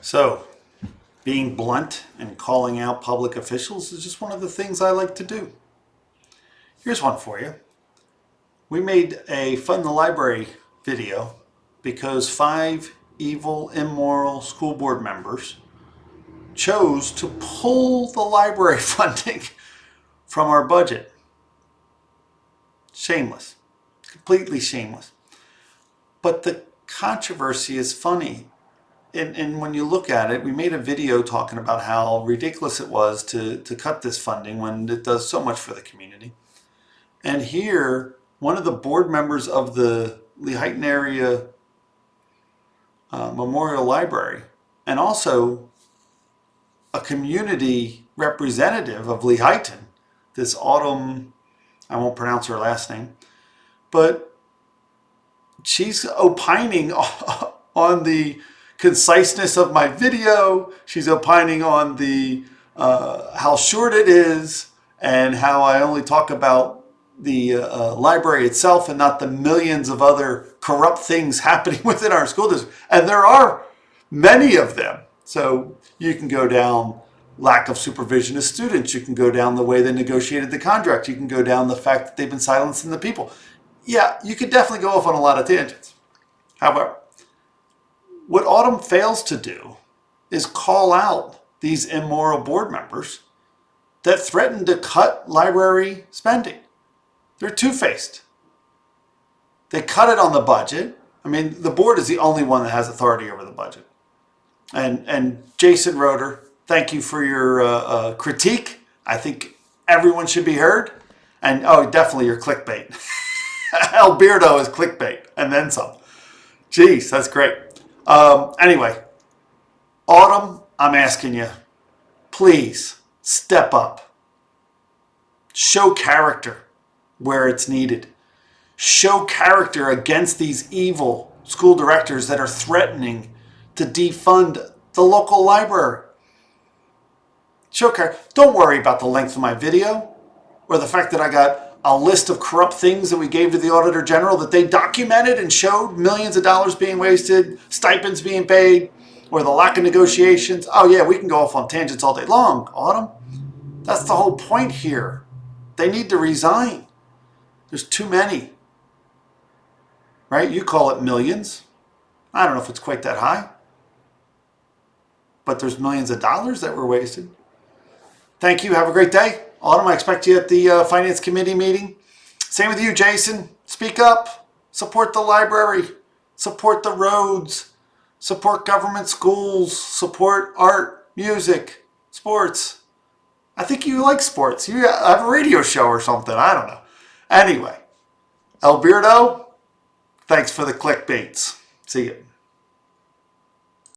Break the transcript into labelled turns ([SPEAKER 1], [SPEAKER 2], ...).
[SPEAKER 1] So, being blunt and calling out public officials is just one of the things I like to do. Here's one for you. We made a Fund the Library video because 5 evil, immoral school board members chose to pull the library funding from our budget. Shameless. Completely shameless. But the controversy is funny. And when you look at it, we made a video talking about how ridiculous it was to cut this funding when it does so much for the community. And here, one of the board members of the Lehighton area Memorial Library, and also a community representative of Lehighton, this Autumn, I won't pronounce her last name, but she's opining on the conciseness of my video. She's opining on the how short it is and how I only talk about the library itself and not the millions of other corrupt things happening within our school district. And there are many of them. So you can go down lack of supervision of students. You can go down the way they negotiated the contract. You can go down the fact that they've been silencing the people. Yeah, you could definitely go off on a lot of tangents. However, what Autumn fails to do is call out these immoral board members that threaten to cut library spending. They're two-faced. They cut it on the budget. I mean, the board is the only one that has authority over the budget. And Jason Roeder, thank you for your critique. I think everyone should be heard. And oh, definitely your clickbait. Beardo is clickbait, and then some. Jeez, that's great. Anyway, Autumn, I'm asking you, please step up. Show character where it's needed. Show character against these evil school directors that are threatening to defund the local library. Show character. Don't worry about the length of my video or the fact that I got a list of corrupt things that we gave to the Auditor General that they documented and showed millions of dollars being wasted, stipends being paid, or the lack of negotiations. Oh yeah, we can go off on tangents all day long, Autumn. That's the whole point here. They need to resign. There's too many. Right? You call it millions. I don't know if it's quite that high. But there's millions of dollars that were wasted. Thank you. Have a great day. Autumn, I expect you at the Finance Committee meeting. Same with you, Jason. Speak up. Support the library. Support the roads. Support government schools. Support art, music, sports. I think you like sports. You have a radio show or something. I don't know. Anyway, Beardo, thanks for the clickbaits. See you.